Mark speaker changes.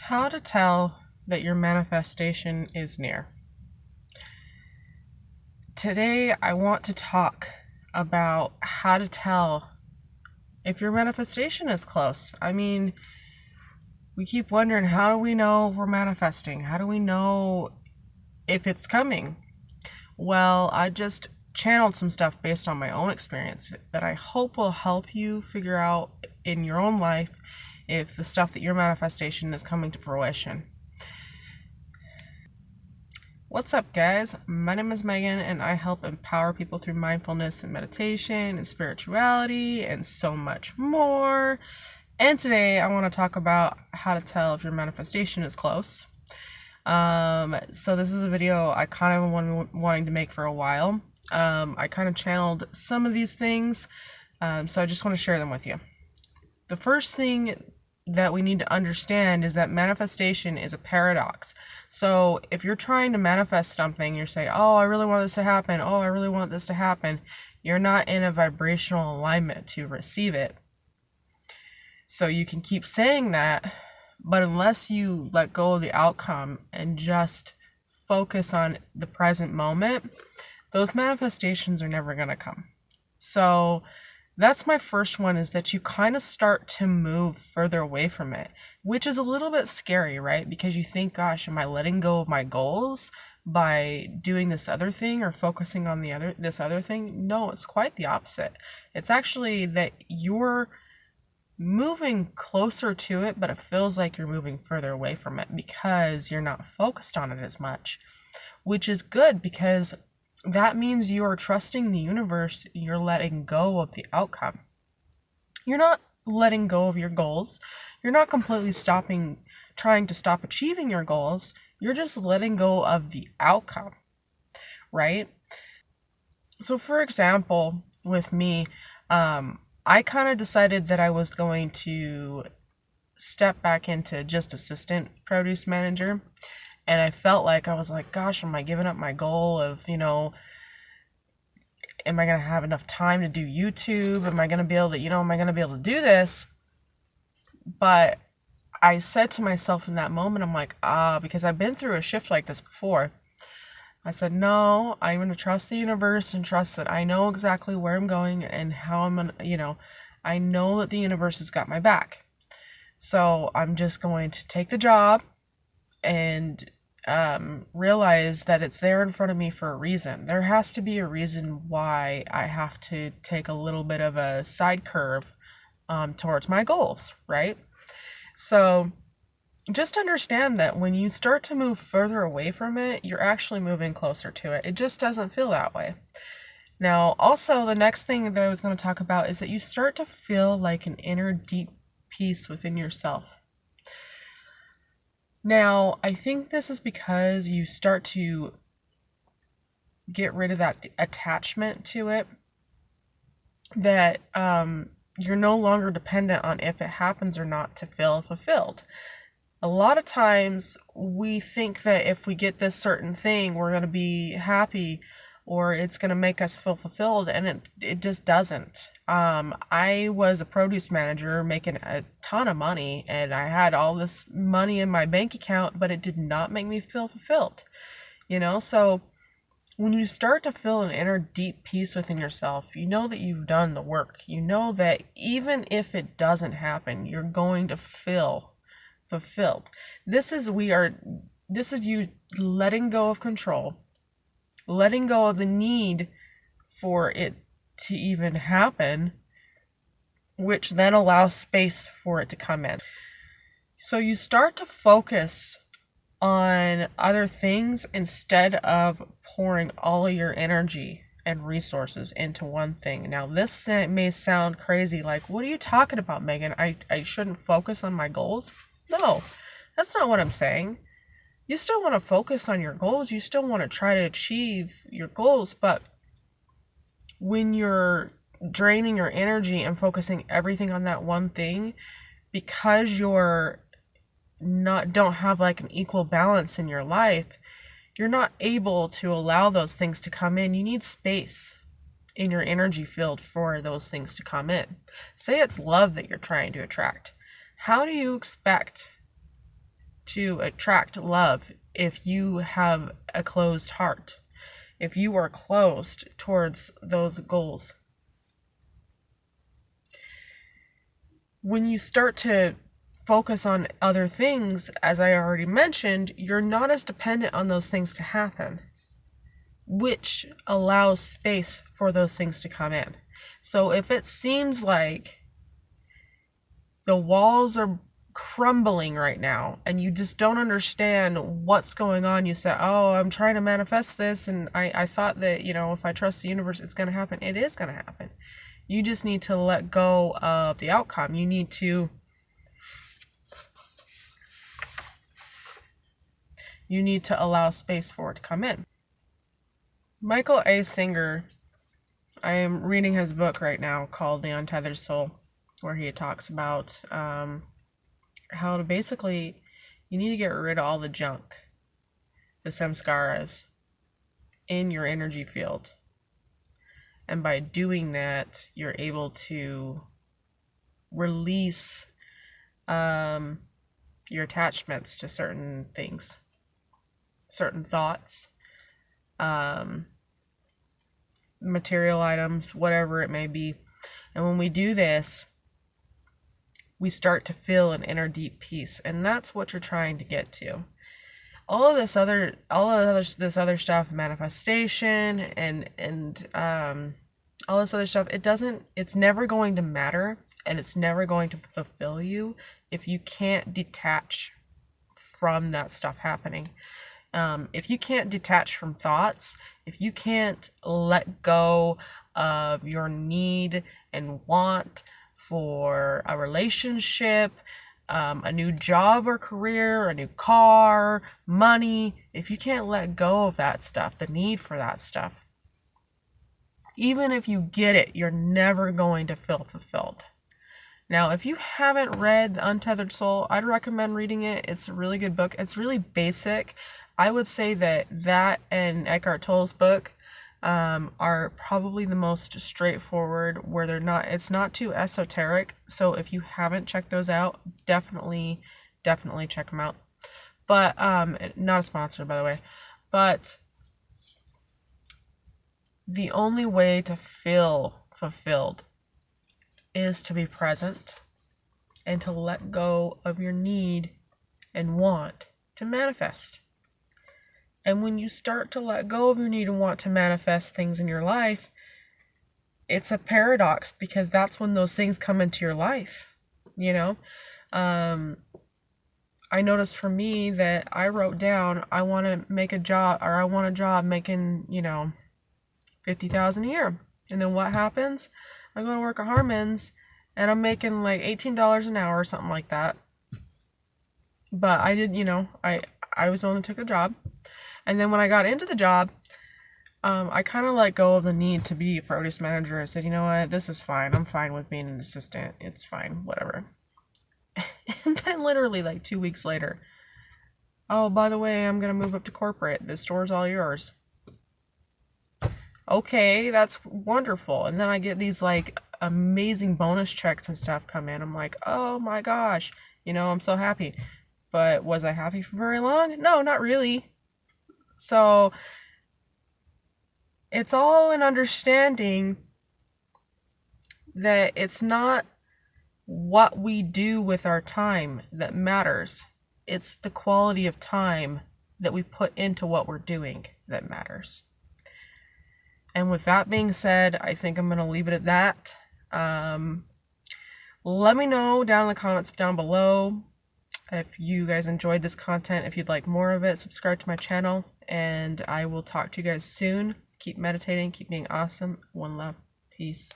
Speaker 1: How to tell that your manifestation is near. Today, I want to talk about how to tell if your manifestation is close. We keep wondering, how do we know we're manifesting? How do we know if it's coming? Well, I just channeled some stuff based on my own experience that I hope will help you figure out in your own life if the stuff that your manifestation is coming to fruition. What's up, guys? My name is Megan, and I help empower people through mindfulness and meditation and spirituality and so much more. And today I want to talk about how to tell if your manifestation is close. So this is a video I kind of wanting to make for a while. I kind of channeled some of these things, so I just want to share them with you. The first thing that we need to understand is that manifestation is a paradox. So if you're trying to manifest something, you're saying, oh, I really want this to happen. Oh, I really want this to happen. You're not in a vibrational alignment to receive it. So you can keep saying that, but unless you let go of the outcome and just focus on the present moment, those manifestations are never going to come. So that's my first one, is that you kind of start to move further away from it, which is a little bit scary, right? Because you think, gosh, am I letting go of my goals by doing this other thing or focusing on this other thing? No, it's quite the opposite. It's actually that you're moving closer to it, but it feels like you're moving further away from it because you're not focused on it as much, which is good because that means you are trusting the universe. You're letting go of the outcome. You're not letting go of your goals. You're not completely trying to stop achieving your goals. You're just letting go of the outcome, right? So for example, with me, I kind of decided that I was going to step back into just assistant produce manager. And I felt like I was like, gosh, am I giving up my goal of, am I going to have enough time to do YouTube? Am I going to be able to do this? But I said to myself in that moment, I'm like, because I've been through a shift like this before. I said, no, I'm going to trust the universe and trust that I know exactly where I'm going and how I'm going to, I know that the universe has got my back. So I'm just going to take the job and realize that it's there in front of me for a reason. There has to be a reason why I have to take a little bit of a side curve towards my goals, right? So just understand that when you start to move further away from it, you're actually moving closer to it. It just doesn't feel that way. Now, also, the next thing that I was going to talk about is that you start to feel like an inner deep peace within yourself. Now, I think this is because you start to get rid of that attachment to it, that you're no longer dependent on if it happens or not to feel fulfilled. A lot of times we think that if we get this certain thing, we're going to be happy or it's going to make us feel fulfilled, and it just doesn't. I was a produce manager making a ton of money, and I had all this money in my bank account, but it did not make me feel fulfilled. So when you start to feel an inner deep peace within yourself, you know that you've done the work. You know that even if it doesn't happen, you're going to feel fulfilled. This is you letting go of control, letting go of the need for it to even happen, which then allows space for it to come in. So you start to focus on other things instead of pouring all of your energy and resources into one thing. Now, this may sound crazy, like, what are you talking about, Megan? I shouldn't focus on my goals? No, that's not what I'm saying. You still want to focus on your goals. You still want to try to achieve your goals, but when you're draining your energy and focusing everything on that one thing, because don't have like an equal balance in your life, you're not able to allow those things to come in. You need space in your energy field for those things to come in. Say it's love that you're trying to attract. How do you expect to attract love if you have a closed heart, if you are closed towards those goals. When you start to focus on other things, as I already mentioned, you're not as dependent on those things to happen, which allows space for those things to come in. So if it seems like the walls are crumbling right now and you just don't understand what's going on, you say, oh, I'm trying to manifest this, and I thought that, if I trust the universe, it's going to happen. It is going to happen. You just need to let go of the outcome. You need to allow space for it to come in. Michael A. Singer, I am reading his book right now called The Untethered Soul, where he talks about how to basically, you need to get rid of all the junk, the samskaras, in your energy field. And by doing that, you're able to release your attachments to certain things, certain thoughts, material items, whatever it may be. And when we do this, we start to feel an inner deep peace, and that's what you're trying to get to. All of this other stuff, manifestation and all this other stuff, it's never going to matter, and it's never going to fulfill you if you can't detach from that stuff happening. If you can't detach from thoughts, if you can't let go of your need and want for a relationship, a new job or career, a new car, money, if you can't let go of that stuff, the need for that stuff, even if you get it, you're never going to feel fulfilled. Now, if you haven't read The Untethered Soul, I'd recommend reading it. It's a really good book. It's really basic. I would say that and Eckhart Tolle's book are probably the most straightforward, where it's not too esoteric. So if you haven't checked those out, definitely check them out. But not a sponsor, by the way. But the only way to feel fulfilled is to be present and to let go of your need and want to manifest. And when you start to let go of your need and want to manifest things in your life, it's a paradox, because that's when those things come into your life. I noticed for me that I wrote down, I want to make a job, or I want a job making, $50,000 a year. And then what happens? I go to work at Harmon's and I'm making like $18 an hour or something like that. But I did, I was only took a job. And then when I got into the job, I kind of let go of the need to be a produce manager. I said, you know what, this is fine. I'm fine with being an assistant. It's fine, whatever. And then literally like 2 weeks later, oh, by the way, I'm going to move up to corporate. The store's all yours. Okay, that's wonderful. And then I get these like amazing bonus checks and stuff come in. I'm like, oh my gosh, I'm so happy. But was I happy for very long? No, not really. So it's all an understanding that it's not what we do with our time that matters. It's the quality of time that we put into what we're doing that matters. And with that being said, I think I'm going to leave it at that. Let me know down in the comments down below if you guys enjoyed this content, if you'd like more of it. Subscribe to my channel, and I will talk to you guys soon. Keep meditating, keep being awesome. One love. Peace.